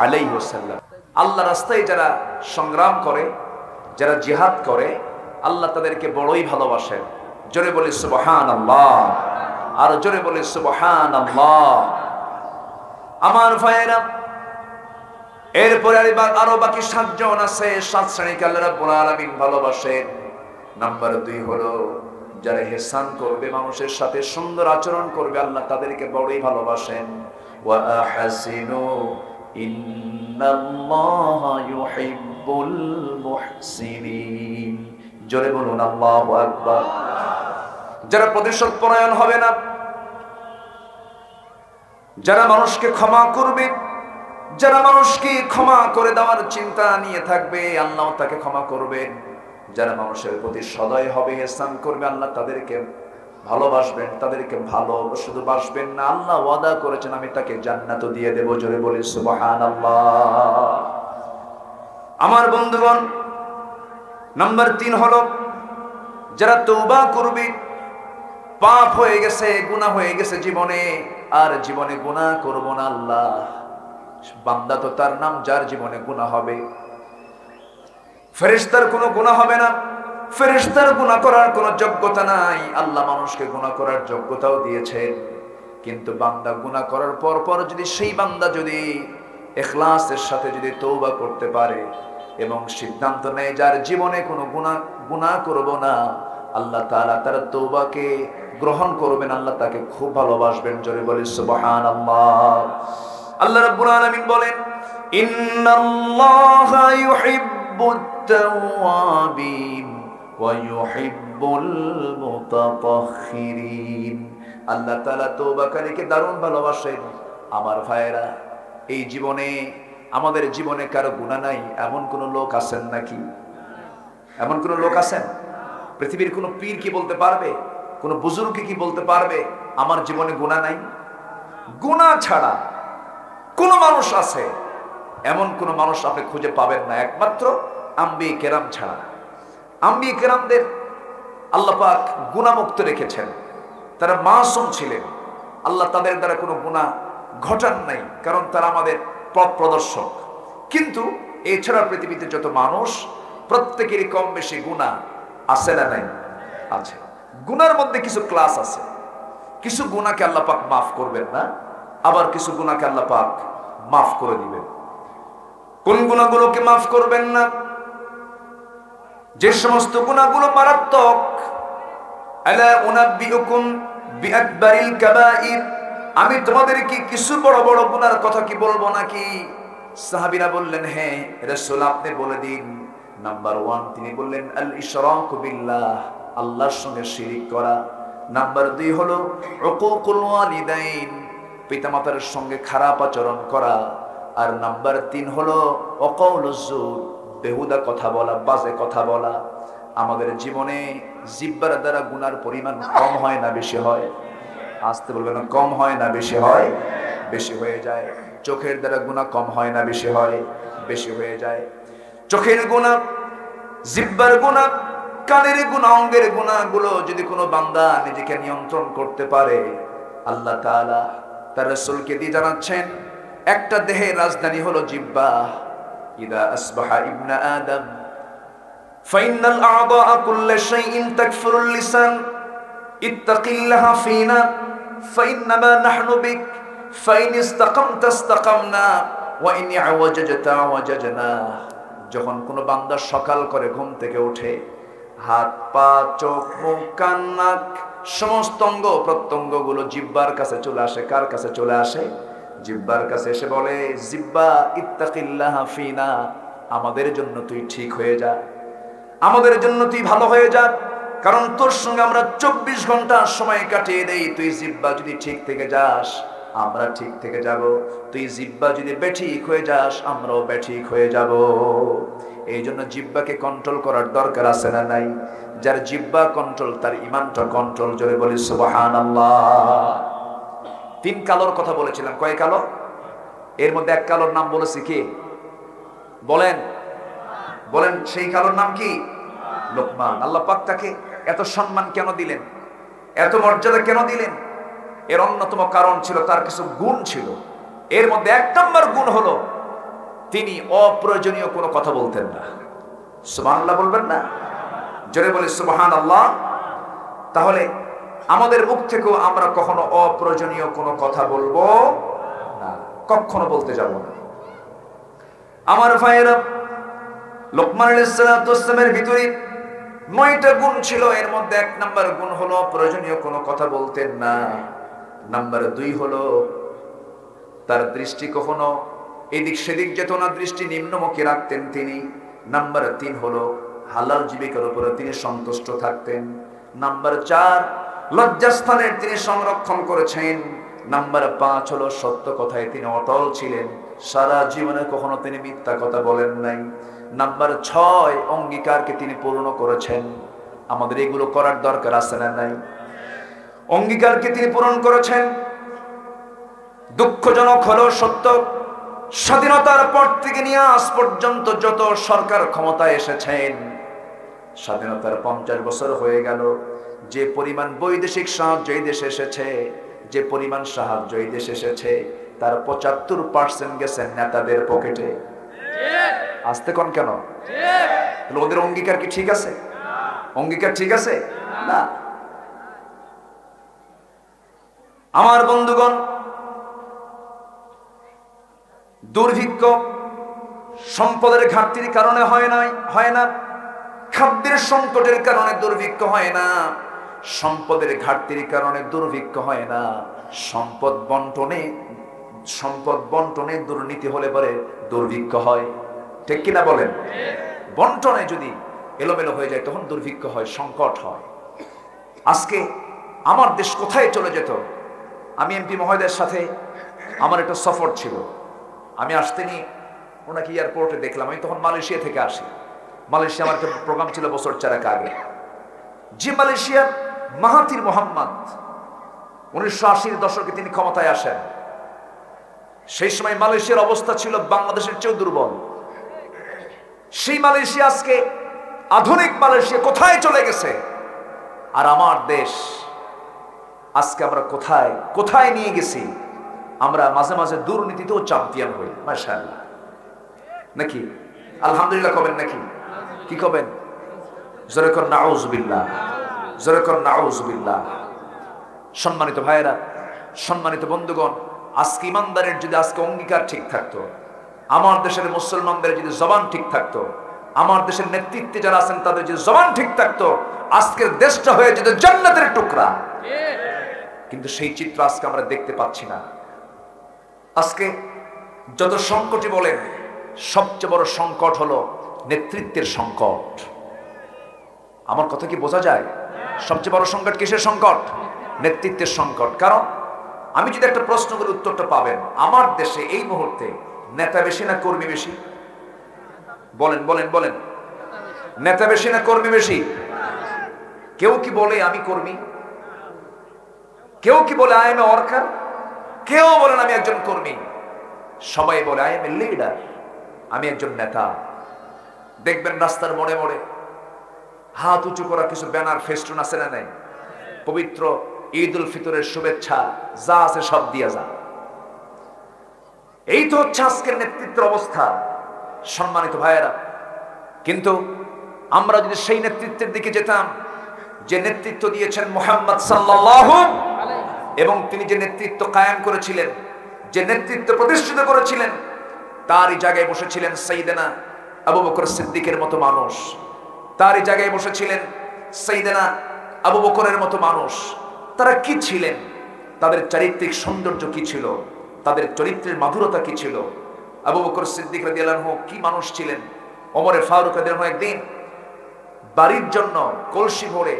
আলাইহি ওয়াসাল্লাম। আল্লাহ রাস্তায় যারা সংগ্রাম করে, যারা জিহাদ করে, আল্লাহ তাদেরকে বড়ই ভালোবাসেন। জোরে বলি সুবহানাল্লাহ, আর জোরে বলি সুবহানাল্লাহ। আমার ভাইয়েরা, এরপরে আরো বাকি 7 জন আছে, 7 শ্রেণীকে আল্লাহ রাব্বুল আলামিন ভালোবাসেন। নাম্বার 2 হলো যারা ইহসান করবে, মানুষের সাথে সুন্দর আচরণ করবে, আল্লাহ তাদেরকে বড়ই ভালোবাসেন। ওয়া আহসিনু ইন্নাল্লাহা ইউহিব্বুল মুহসিনিন। জোরে বলুন আল্লাহু আকবার। যারা প্রতিশোধ পরায়ণ হবে না, যারা মানুষকে ক্ষমা করবে, যারা মানুষকে ক্ষমা করে দেওয়ার চিন্তা নিয়ে থাকবে, আল্লাহ তাকে ক্ষমা করবেন। যারা মানুষের প্রতি সদয় হবে, ইহসান করবে, আল্লাহ তাদেরকে ভালোবাসবেন। তাদেরকে ভালো শুধু বাসবেন না, আল্লাহ ওয়াদা করেছেন আমি তাকে জান্নাতও দিয়ে দেব। জোরে বলি সুবহানাল্লাহ। আমার বন্ধুগণ, নাম্বার 3 হলো যারা তওবা করবে। পাপ হয়ে গেছে, গুনাহ হয়ে গেছে জীবনে, আর জীবনে গুনাহ করব না আল্লাহ। বান্দা তো তার নাম যার জীবনে গুনাহ হবে। ফেরেশতার কোনো গুনাহ হবে না, ফেরেশতার গুনাহ করার কোনো যোগ্যতা নাই। আল্লাহ মানুষকে গুনাহ করার যোগ্যতাও দিয়েছেন, কিন্তু বান্দা গুনাহ করার পর যদি সেই বান্দা যদি ইখলাসের সাথে যদি তওবা করতে পারে এবং সিদ্ধান্ত নেয় যার জীবনে কোনো গুনাহ করব না, আল্লাহ তাআলা তার তওবাকে গ্রহণ করবেন, আল্লাহ তাকে খুব ভালোবাসবেন। জোরে বলি সুবহানাল্লাহ। আল্লাহ রাব্বুল আলামিন বলেন, ইন্নাল্লাহা ইউহিব্বুত তাওয়াবিন ওয়া ইউহিব্বুল মুতাতাহহিরিন। আল্লাহ তাআলা তওবাকারীকে দারুণ ভালোবাসেন। আমার ভাইয়েরা, এই জীবনে আমাদের জীবনে কারো গুনাহ নাই এমন কোন লোক আছেন নাকি? এমন কোন লোক আছেন? পৃথিবীর কোন পীর কি বলতে পারবে, কোন বুজুর্গ কি বলতে পারবে আমার জীবনে গুনাহ নাই? গুনাহ ছাড়া কোন মানুষ আছে এমন কোন মানুষ আপনি খুঁজে পাবেন না, একমাত্র আম্বিয়ে কেরাম ছাড়া। আম্বিয়ে কেরামদের আল্লাহ পাক গুনাহমুক্ত রেখেছেন, তারা মাসুম ছিলেন। আল্লাহ তাদের দ্বারা কোনো গুনাহ ঘটান নাই, কারণ তারা আমাদের পথ প্রদর্শক। কিন্তু এছাড়া পৃথিবীতে যত মানুষ, প্রত্যেকেরই কম বেশি গুনাহ আছে না নাই? আছে। গুনার মধ্যে কিছু ক্লাস আছে। কিছু গুনাহকে আল্লাহ পাক মাফ করবেন না, আবার কিছু গুনাহকে আল্লাহ পাক মাফ করে দিবেন। কোন গুনাহগুলোকে মাফ করবেন না? যে সমস্ত গুনাহগুলো মারাত্মক। আলা উনাব্বিউকুম বিআকবারিল কাবাইর। আমি তোমাদেরকে কিছু বড় বড় গুনার কথা কি বলবো নাকি? সাহাবীরা বললেন, হ্যাঁ রাসূল আপনি বলে দিন। নাম্বার 1 তিনি বললেন আল ইশরাকু বিল্লাহ, আল্লাহর সঙ্গে শিরিক করা। নাম্বার 2 হলো উকুকুল ওয়ালিদাইন, পিতামাতার সঙ্গে খারাপ আচরণ করা। আর নাম্বার 3 হলো ওয়াকাউলুজ জুর, বেহুদা কথা বলা, বাজে কথা বলা। আমাদের জীবনে জিহ্বার দ্বারা গুনার পরিমাণ কম হয় না বেশি হয়? আসতে বলবেন, কম হয় না বেশি হয়? বেশি হয়ে যায়। চোখের দ্বারা গুনাহ কম হয় না বেশি হয়? বেশি হয়ে যায়। চোখের গুনাহ, জিহ্বার গুনাহ, কানের গুনাহ, অঙ্গের গুনাহগুলো যদি কোনো বান্দা নিজেকে নিয়ন্ত্রণ করতে পারে, আল্লাহ তাআলা তার রাসূলকে দিয়ে জানাচ্ছেন একটা দেহের রাজধানী হলো জিহ্বা। ইদা আসবাহা ইবনা আদম ফাইনাল আ'দাআ কুল্লা শাইইন তাকফুরুল লিসান ইত্তাকিল্লাহা ফিনা ফাইন্নামা নাহনু বিক ফাইন ইসতাকামতা ইসতাকামনা ওয়া ইন আওয়াজাজতা ওয়াজাজনা। যখন কোনো বান্দা সকাল করে ঘুম থেকে উঠে, হাত পা চোখ মুখ কান নাক সমস্ত অঙ্গ প্রত্যঙ্গগুলো জিহ্বার কাছে চলে আসে। কার কাছে চলে আসে? জিহ্বার কাছে এসে বলে, জিহ্বা ইত্তাকিল্লাহা ফিনা, আমাদের জন্য তুই ঠিক হয়ে যা, আমাদের জন্য তুই ভালো হয়ে যা, কারণ তোর সঙ্গে আমরা 24 ঘন্টা সময় কাটিয়ে দেই। তুই জিহ্বা যদি ঠিক থেকে যাস, আমরা ঠিক থেকে যাব। তুই জিহ্বা যদি বেঠিক হয়ে যাস, আমরাও বেঠিক হয়ে যাব। এই জন্য জিহ্বাকে কন্ট্রোল করার দরকার আছে না নাই? যার জিহ্বা কন্ট্রোল, তার ঈমানটা কন্ট্রোল। জোরে বলি সুবহানাল্লাহ। 3 কালোর কথা বলেছিলাম। কয় কালো? এর মধ্যে এক কালোর নাম বলেছি কি? বলেন বলেন, সেই কালোর নাম কি? লোকমান। আল্লাহ পাক তাকে এত সম্মান কেন দিলেন, এত মর্যাদা কেন দিলেন? এর অন্যতম কারণ ছিল তার কিছু গুণ ছিল। এর মধ্যে 1 নম্বর গুণ হলো তিনি অপ্রয়োজনীয় কোনো কথা বলতেন না। সুবহানাল্লাহ বলবেন না? জোরে বলি সুবহানাল্লাহ। তাহলে আমাদের মুখ থেকেও আমরা কখনো অপ্রয়োজনীয় কোনো কথা বলবো না, কখনো বলতে যাব না। আমার ভাইয়েরা, লোকমান আলাইহিস সালামের ভিতরে 9টা গুণ ছিল। এর মধ্যে 1 নাম্বার গুণ হলো প্রয়োজনীয় কোনো কথা বলতেন না। নাম্বার 2 হলো তার দৃষ্টি কখনো এদিক সেদিক যেত না, দৃষ্টি নিম্নমুখী রাখতেন তিনি। নাম্বার 3 হলো হালাল জীবিকার উপরে তিনি সন্তুষ্ট থাকতেন। নাম্বার 4 লজ্জাস্থানের তিনি সংরক্ষণ করেছেন। নাম্বার 5 হলো সত্য কথায় তিনি অটল ছিলেন, সারা জীবনে কখনো তিনি মিথ্যা কথা বলেন নাই। নাম্বার 6 অঙ্গীকারকে তিনি পূর্ণ করেছেন। আমাদের এগুলো করার দরকার আছে না নাই? অঙ্গীকারকে তিনি পূরণ করেছেন। দুঃখজনক হলো সত্য, স্বাধীনতার পর থেকে নিয়ে আজ পর্যন্ত যত সরকার ক্ষমতায় এসেছেন, স্বাধীনতার 50 বছর হয়ে গেল, যে পরিমাণ বৈদেশিক সাহায্য এই দেশে এসেছে, যে পরিমাণ সাহায্য এই দেশে এসেছে, তার 75% গেছে নেতাদের পকেটে। আসতে কোন কেন? ওদের অঙ্গীকার কি ঠিক আছে? অঙ্গীকার ঠিক আছে না। আমার বন্ধুগণ, দুর্ভিক্ষ সম্পদের ঘাটতির কারণে হয় না, খাদ্যের সংকটের কারণে দুর্ভিক্ষ হয় না, সম্পদের ঘাটতির কারণে দুর্ভিক্ষ হয় না, সম্পদ বন্টনে দুর্নীতি হলে পরে দুর্ভিক্ষ হয়। ঠিক কিনা বলেন? বন্টনে যদি এলোমেলো হয়ে যায় তখন দুর্ভিক্ষ হয়, সংকট হয়। আজকে আমার দেশ কোথায় চলে যেত? আমি এমপি মহোদয়ের সাথে আমার একটা সফর ছিল, আমি আসতে নিয়ে ওনাকে এয়ারপোর্টে দেখলাম। আমি তখন মালয়েশিয়া থেকে আসি। মালয়েশিয়া আমার একটা প্রোগ্রাম ছিল বছর 4 আগে। যে মালয়েশিয়ার মাহাথির মোহাম্মদ 1980-র দশকে তিনি ক্ষমতায় আসেন। সেই সময় মালয়েশিয়ার অবস্থা ছিল বাংলাদেশের চেয়েও দুর্বল। সেই মালয়েশিয়া আজকে আধুনিক মালয়েশিয়া কোথায় চলে গেছে? আর আমার দেশ আজকে আমরা কোথায় নিয়ে গেছি? আমরা মাঝে মাঝে দুর্নীতিতেও চ্যাম্পিয়ন হই। মাশাআল্লাহ, নাকি? আলহামদুলিল্লাহ কবেন নাকি? কি কবেন? জোরে কর নাউযুবিল্লাহ, জোরে কর নাউযুবিল্লাহ। সম্মানিত ভাইয়েরা, সম্মানিত বন্ধুগণ, আজকে ইমানদারের যদি আজকে অঙ্গীকার ঠিক থাকতো, আমার দেশের মুসলমানদের যদি জবান ঠিক থাকতো, আমার দেশের নেতৃত্বে যারা আছেন তাদের যদি জবান ঠিক থাকতো, আজকের দেশটা হয়ে যেত জান্নাতের টুকরা। কিন্তু সেই চিত্র আজকে আমরা দেখতে পাচ্ছি না। আজকে যত সংকটই বলেন, সবচেয়ে বড় সংকট হলো নেতৃত্বের সংকট। আমার কথা কি বোঝা যায়? সবচেয়ে বড় সংকট কিসের সংকট? নেতৃত্বের সংকট। কারণ আমি যদি একটা প্রশ্ন করি উত্তরটা পাবেন। আমার দেশে এই মুহূর্তে নেতা বেশি না কর্মী বেশি? বলেন বলেন বলেন। নেতা বেশি না কর্মী বেশি? কেউ কি বলে আমি কর্মী? কেউ কি বলে আই এম এ ওয়ার্কার? কেউ বলেন আমি একজন কর্মী। সবাই বলে আই এম এ লিডার, আমি একজন নেতা। দেখবেন রাস্তার মোড়ে মোড়ে হাত উঁচু করা কিছু ব্যানার, ফেস্টুন আছে না নাই? পবিত্র ঈদ উল ফিতরের শুভেচ্ছা যা আছে সব দিয়া যা। এই তো হচ্ছে আজকের নেতৃত্বের অবস্থা। সম্মানিত ভাইয়েরা, কিন্তু আমরা যদি সেই নেতৃত্বের দিকে যেতাম যে নেতৃত্ব দিয়েছেন মুহাম্মদ সাল্লাল্লাহু, এবং তিনি যে নেতৃত্ব কায়েম করেছিলেন, যে নেতৃত্ব প্রতিষ্ঠিত করেছিলেন, তারই জায়গায় বসেছিলেন সাইয়েদনা আবু বকর সিদ্দিকের মতো মানুষ, তারই জায়গায় বসেছিলেন সাইয়েদনা আবু বকরের মতো মানুষ। তারা কি ছিলেন? তাদের চারিত্রিক সৌন্দর্য কি ছিল? তাদের চরিত্রের মাধুরতা কি ছিল? আবু বকর সিদ্দিক রাদিয়াল্লাহু আনহু কি মানুষ ছিলেন? ওমরে ফারুক রাদিয়াল্লাহু আনহু একদিন বাড়ির জন্য কলসি ভরে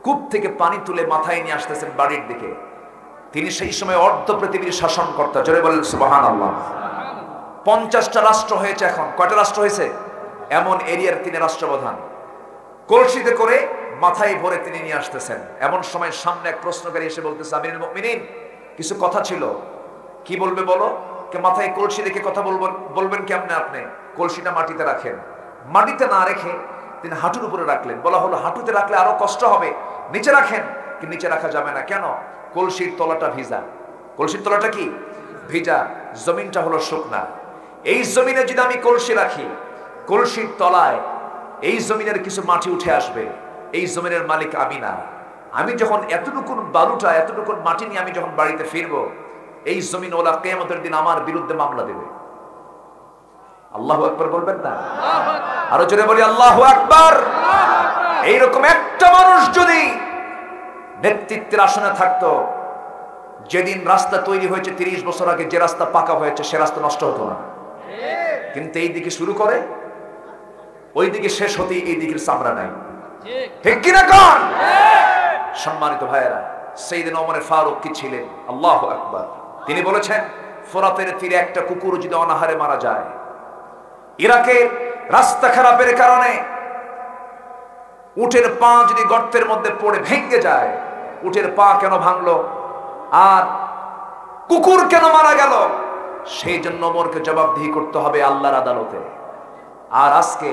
কূপ থেকে পানি তুলে মাথায় নিয়ে আসতেছেন বাড়ির দিকে। তিনি সেই সময় অর্ধ পৃথিবীর শাসনকর্তা। জোরে বলেন সুবহানাল্লাহ। 50টা রাষ্ট্র হয়েছে এখন। কয়টা রাষ্ট্র হয়েছে? এমন এরিয়ার তিনি রাষ্ট্রপ্রধান। কলসিতে করে মাথায় ভরে তিনি নিয়ে আসতেছেন। এমন সময় সামনে এক প্রশ্নকারী এসে বলতেছে, আমিরুল মুমিনিন, কিছু কথা ছিল। কি বলবে বলো? কে মাথায় কলসি রেখে কথা বলবেন কেমনে? আপনি কলসিটা মাটিতে রাখেন। মাটিতে না রেখে তিনি হাঁটুর উপরে রাখলেন। বলা হলো হাঁটুতে রাখলে আরো কষ্ট হবে, নিচে রাখেন। কি নিচে রাখা যাবে না কেন? কলসির তলাটা ভিজা। কলসির তলাটা কি? ভিজা। জমিনটা হলো শুকনা। এই জমিনে যদি আমি কলসি রাখি, কলসির তলায় এই জমিনের কিছু মাটি উঠে আসবে। এই জমিনের মালিক আমি না। আমি যখন এতটুকু বালুটা, এতটুকু মাটি নিয়ে আমি যখন বাড়িতে ফিরবো, এই জমিন ওলা কিয়ামতের দিন আমার বিরুদ্ধে মামলা দেবে। আল্লাহু আকবার বলবেন না? আরো জোরে বলি আল্লাহু আকবার। এইরকম একটা মানুষ যদি নেতৃত্বের আসনে থাকতো, যেদিন রাস্তা তৈরি হয়েছে 30 বছর আগে, যে রাস্তা পাকা হয়েছে সে রাস্তা নষ্ট হতো না, কিন্তু এই দিকে শুরু করে ওই দিকে শেষ হতেই এই দিকের চামড়া নাই। ঠিক কিনা কোন? সম্মানিত ভাইয়েরা, সাইয়েদনা ওমর ফারুক কি ছিলেন? আল্লাহু আকবার। তিনি বলেছেন, ফোরাতের তীরে একটা কুকুর যদি অনাহারে মারা যায়, ইরাকের রাস্তা খারাপের কারণে উটের পা যদি গর্তের মধ্যে পড়ে ভেঙে যায়, উটের পা কেন ভাঙলো আর কুকুর কেন মারা গেল, সেই জন্য ওমরকে জবাবদিহি করতে হবে আল্লাহর আদালতে। আর আজকে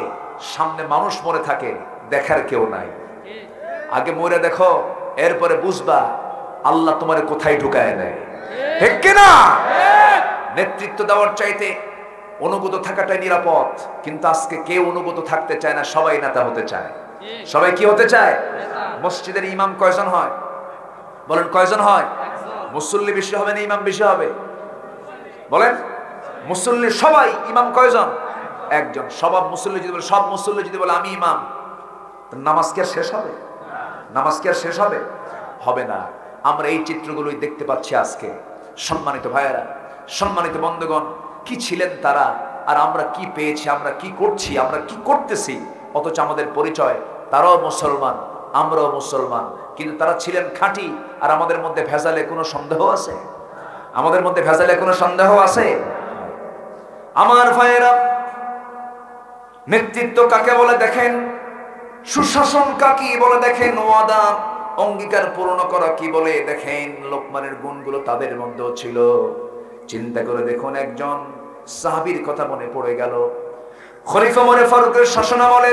সামনে মানুষ মরে থাকে, দেখার কেউ নাই। আগে মরে দেখো, এরপরে বুঝবা আল্লাহ তোমারে কোথায় ঢুকায় দেয়। ঠিক কিনা? নেতৃত্ব দেওয়ার চাইতে অনুগত থাকাটাই নিরাপদ, কিন্তু আজকে কেউ অনুগত থাকতে চায় না, সবাই নেতা হতে চায়। সবাই কি হতে চায়? মসজিদের ইমাম কয়জন হয় বলেন? কয়জন হয়? মুসল্লি বেশি হবে না ইমাম বেশি হবে? বলেন। মুসল্লি সবাই, ইমাম কয়জন? একজন। সব মুসল্লি যদি বলে আমি ইমাম, নামাজ কি আর শেষ হবে? নামাজ কি আর শেষ হবে? হবে না। আমরা এই চিত্রগুলোই দেখতে পাচ্ছি আজকে। সম্মানিত ভাইয়েরা, সম্মানিত বন্ধুগণ, কি ছিলেন তারা আর আমরা কি পেয়েছি, আমরা কি করছি, আমরা কি করতেছি, অথচ আমাদের পরিচয় তারাও মুসলমান, আমরাও মুসলমান, কিন্তু তারা ছিলেন খাঁটি। আর আমাদের মধ্যে ভেজালে কোনো সন্দেহ আছে? আমাদের মধ্যে ভেজালে কোনো সন্দেহ আছে? আমার ভাইয়েরা, নেতৃত্ব কাকে বলে দেখেন, সুশাসন কাকে বলে দেখেন, ওয়াদা অঙ্গীকার পূর্ণ করা কি বলে দেখেন, লোকমানের গুণগুলো তাদের মধ্যেও ছিল। চিন্তা করে দেখুন, একজন সাহাবীর কথা মনে পড়ে গেল। খলিফা ওমর ফারুকের শাসনামলে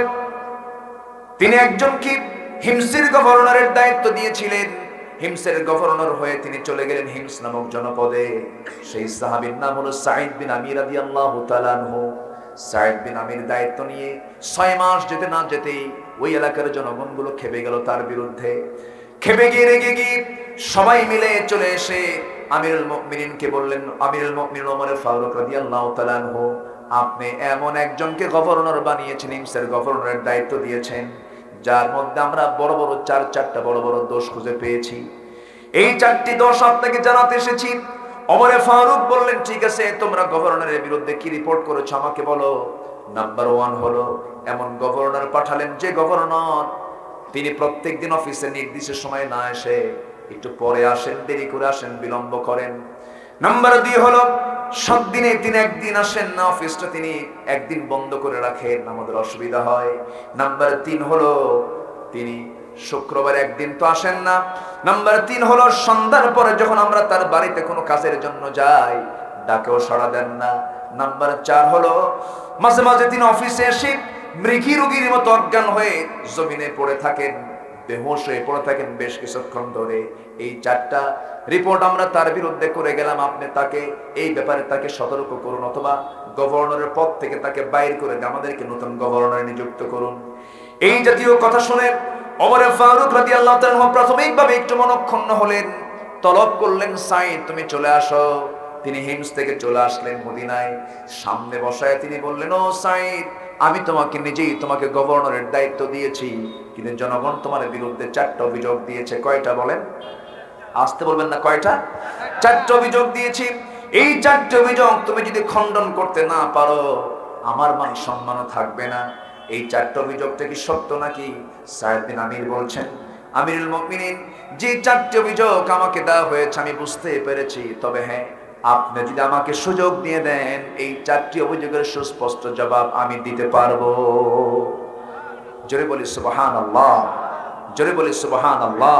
তিনি একজন কি হিমসের গভর্নরের দায়িত্ব দিয়েছিলেন। হিমসের গভর্নর হয়ে তিনি চলে গেলেন হিমস নামক জনপদে। সেই সাহাবীর নাম হলো সাঈদ বিন আমির রাদিয়াল্লাহু তাআলা আনহু। সাঈদ বিন আমির দায়িত্ব নিয়ে 6 মাস যেতে না যেতেই ওই এলাকার জনগণগুলো খেপে গেল তার বিরুদ্ধে। খেপে গিয়ে রেগে গিয়ে সবাই মিলে চলে এসে আমিরুল মুমিনিনকে বললেন, আমিরুল মুমিনিন ওমর ফারুক রাদিয়াল্লাহু তাআলা আনহু, আপনি এমন একজনকে গভর্নর বানিয়েছেন, হিমসের গভর্নরের দায়িত্ব দিয়েছেন, যার মধ্যে আমরা বড় বড় চারটা বড় বড় দোষ খুঁজে পেয়েছি। এই 4টি দোষ আপনাকে জানাতে এসেছি। ওমর ফারুক বললেন, ঠিক আছে, তোমরা গভর্নরের বিরুদ্ধে কি রিপোর্ট করেছো আমাকে বলো। নাম্বার 1 হলো, এমন গভর্নর পাঠালেন যে গভর্নর তিনি প্রত্যেকদিন অফিসে নির্দিষ্ট সময়ে না এসে একটু পরে আসেন, দেরি করে আসেন, বিলম্ব করেন। নাম্বার 2 হলো, সব দিনে তিনি একদিন আসেন না, অফিসটা তিনি একদিন বন্ধ করে রাখেন, আমাদের অসুবিধা হয়। নাম্বার 3 হলো, তিনি শুক্রবার একদিন তো আসেন না। নাম্বার 3 হলো, সন্ধ্যার পরে যখন আমরা তার বাড়িতে কোনো কাজের জন্য যাই, ডাকেও সাড়া দেন না। নাম্বার 4 হলো, মাঝে মাঝে তিনি অফিসে এসে মৃগী রোগীর মতো অজ্ঞান হয়ে জমিনে পড়ে থাকেন, বেহুঁশ হয়ে পড়ে থাকেন বেশ কিছুক্ষণ ধরে। এই 4টা রিপোর্ট আমরা তার বিরুদ্ধে করে গেলাম, আপনি তাকে এই ব্যাপারে তাকে সতর্ক করুন, অথবা গভর্নরের পদ থেকে তাকে বাইর করে আমাদেরকে নতুন গভর্নর নিযুক্ত করুন। এই জাতীয় কথা শুনে ওমর ফারুক রাদিয়াল্লাহু তাআলা প্রাথমিকভাবে একটু মনক্ষুণ্ণ হলেন, তলব করলেন, সাঈদ তুমি চলে আসো। তিনি হিমস থেকে চলে আসলেন মদিনায়। সামনে বসায় তিনি বললেন, ও সাঈদ, আমি তোমাকে নিজেই তোমাকে গভর্নরের দায়িত্ব দিয়েছি, কিন্তু জনগণ তোমার বিরুদ্ধে 4টা অভিযোগ দিয়েছে। কয়টা বলেন? আসতে বলবেন না, কয়টা? 4টা অভিযোগ দিয়েছি। এই 4টা অভিযোগ তুমি যদি খণ্ডন করতে না পারো, আমার মান সম্মানও থাকবে না। এই 4টা অভিযোগটা কি সত্য নাকি? সাঈদ বিন আমির বলছেন, আমিরুল মুমিনিন, যে 4টি অভিযোগ আমাকে দেওয়া হয়েছে আমি বুঝতে পেরেছি, তবে হ্যাঁ, আপনি যদি আমাকে সুযোগ দিয়ে দেন, এই 4টি অভিযোগের সুস্পষ্ট জবাব আমি দিতে পারবো। জোরে বলি সুবহানাল্লাহ, জোরে বলি সুবহানাল্লাহ।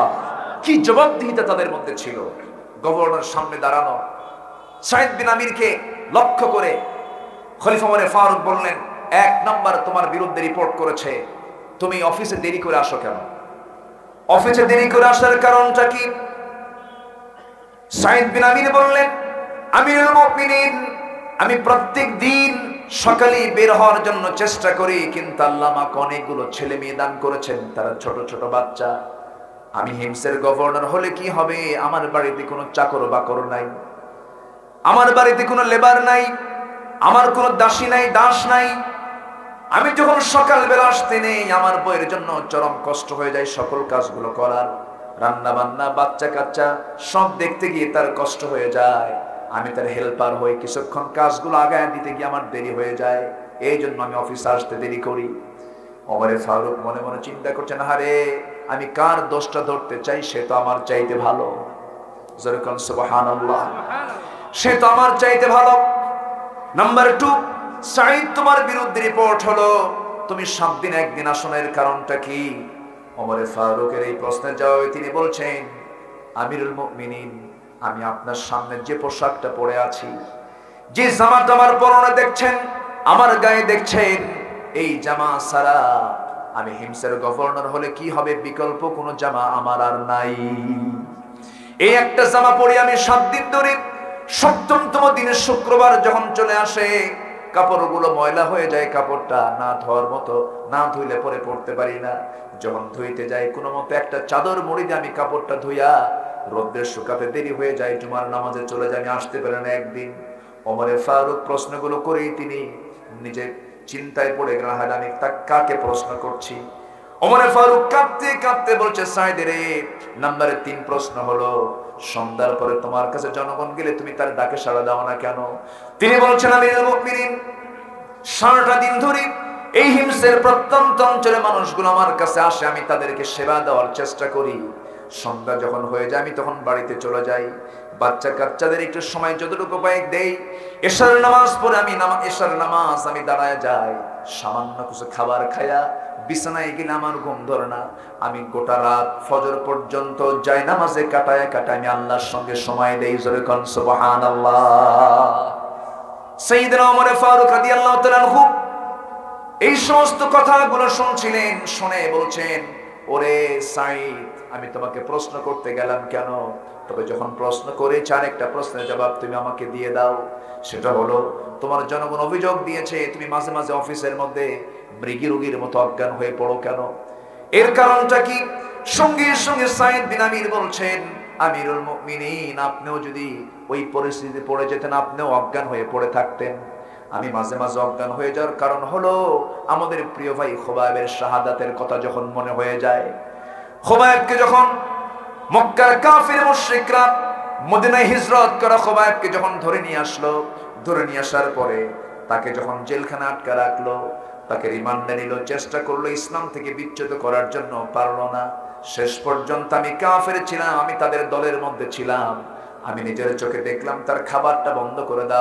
কি জবাবদিহিতা তাদের মধ্যে ছিল! গভর্নর সামনে দাঁড়ানো। সাঈদ বিন আমিরকে লক্ষ্য করে খলিফা ওমর ফারুক বললেন, 1 নাম্বার তোমার বিরুদ্ধে রিপোর্ট করেছে, তুমি অফিসে দেরি করে আসো কেন? অফিসে দেরি করে আসার কারণটা কি? সাঈদ বিন আমির বললেন, আমিরুল মুমিনিন, আমি প্রত্যেক দিন সকালে বের হওয়ার জন্য চেষ্টা করি, কিন্তু আল্লাহ আমাকে অনেকগুলো ছেলে মেয়ে দান করেছেন, তারা ছোট ছোট বাচ্চা। আমি হিমসের গভর্নর হলে কি হবে, আমার বাড়িতে কোনো চাকর বাকর নাই, আমার বাড়িতে কোনো লেবার নাই, আমার কোনো দাসী নাই, দাস নাই। আমি যখন সকালবেলা আসতে নেই, আমার বইয়ের জন্য চরম কষ্ট হয়ে যায় সকল কাজগুলো করার, রান্না বান্না, বাচ্চা কাচ্চা সব দেখতে গিয়ে তার কষ্ট হয়ে যায়। আমি তার হেল্পার হই, কিছুক্ষণ কাজগুলো আগায় দিতে গিয়ে আমার দেরি হয়ে যায়, এই জন্য আমি অফিসে আসতে দেরি করি। ওমরে ফারুক মনে মনে চিন্তা করছেন, হারে আমি কার দোষটা ধরতে চাই, সে তো আমার চাইতে ভালো। যেরকম সুবহানাল্লাহ, সে তো আমার চাইতে ভালো। নাম্বার 2, সাঈদ তোমার বিরুদ্ধে রিপোর্ট হলো, তুমি 7 দিন 1 দিন আসো না, এর কারণটা কি? ওমরে ফারুকের এই প্রশ্নের জবাবে তিনি বলছেন, আমিরুল মুমিনিন, আমি আপনার সামনে যে পোশাকটা পরে আছি, যে জামাটা আমার পরনে দেখছেন, আমার গায়ে দেখছেন, এই জামা ছাড়া আমি হিমসের গভর্নর হলে কি হবে, বিকল্প কোনো জামা আমার আর নাই। এই একটা জামা পরে আমি 7 দিন ধরে, 7তম দিনের শুক্রবার যখন চলে আসে, কাপড়গুলো ময়লা হয়ে যায়, কাপড়টা না ধোয়ার মতো, না ধুইলে পরে পড়তে পারি না। যখন ধুইতে যাই, কোনো মতো একটা চাদর মুড়ি দিয়ে আমি কাপড়টা ধুইয়া, রোদ্রে শুকাতে দেরি হয়ে যায়, জুমার নামাজে চলে যায়, আমি আসতে পারি না একদিন। ওমরে ফারুক প্রশ্নগুলো করেই তিনি নিজে চিন্তায় পড়ে গেলেন, হ্যাঁ আমি কাকে প্রশ্ন করছি। ওমরে ফারুক কাঁদতে কাঁদতে বলছে, সাঈদ রে, নাম্বার 3 প্রশ্ন হলো, সন্ধ্যার পরে তোমার কাছে জনগণ গেলে তুমি তার ডাকে সাড়া দাও না কেন? তিনি বলছেন, আমিরুল মুমিনিন, 7টা দিন ধরে এই হিমসের প্রত্যন্ত অঞ্চলে মানুষগুলো আমার কাছে আসে, আমি তাদেরকে সেবা দেওয়ার চেষ্টা করি। সন্ধ্যা যখন হয়ে যায়, আমি তখন বাড়িতে চলে যাই, বাচ্চা কাচ্চাদের একটু সময় যতটুকু পাই দেই। এশার নামাজ পড়ে এশার নামাজ আমি দাঁড়ায় যাই, সামান্য কিছু খাবার খায়া বিছানায় গেলে আমার ঘুম ধরে না। আমি গোটা রাত ফজর পর্যন্ত যাই নামাজে কাটায় আমি আল্লাহর সঙ্গে সময় দেই। জোরে কোন সুবহানাল্লাহ। সাইয়েদনা ওমর ফারুক রাদিয়াল্লাহু তাআলা আনহু এই সমস্ত কথাগুলো শুনছিলেন, শুনে বলছেন, ওরে সাঈদ, আমি তোমাকে প্রশ্ন করতে গেলাম কেন? তবে যখন প্রশ্ন করেছি, আরেকটা প্রশ্নের জবাব তুমি আমাকে দিয়ে দাও। সেটা হলো, তোমার জনগণ অভিযোগ দিয়েছে তুমি মাঝে মাঝে অফিসের মধ্যে মৃগী রোগীর মতো অজ্ঞান হয়ে পড়ো কেন? এর কারণটা কি? সঙ্গে সঙ্গে সাঈদ বিন আমির বলছেন, আমিরুল মুমিনিন, আপনিও যদি ওই পরিস্থিতিতে পড়ে যেতেন, আপনিও অজ্ঞান হয়ে পড়ে থাকতেন। আমি মাঝে মাঝে অজ্ঞান হয়ে যাওয়ার কারণ হলো, আমাদের প্রিয় ভাই খুবাইবের শাহাদাতের কথা যখন মনে হয়ে যায়। খুবাইবকে যখন মক্কার কাফির মুশরিকরা মদিনায় হিজরত করা খুবাইবকে যখন ধরে নিয়ে আসলো, ধরে নিয়ে আসার পরে তাকে যখন জেলখানা আটকা রাখলো, তাকে রিমান্ডে নিল, চেষ্টা করলো ইসলাম থেকে বিচ্যুত করার জন্য, পারলো না। শেষ পর্যন্ত আমি কাফের ছিলাম, আমি তাদের দলের মধ্যে ছিলাম, আমি নিজের চোখে দেখলাম তার খাবারটা বন্ধ করে দাও।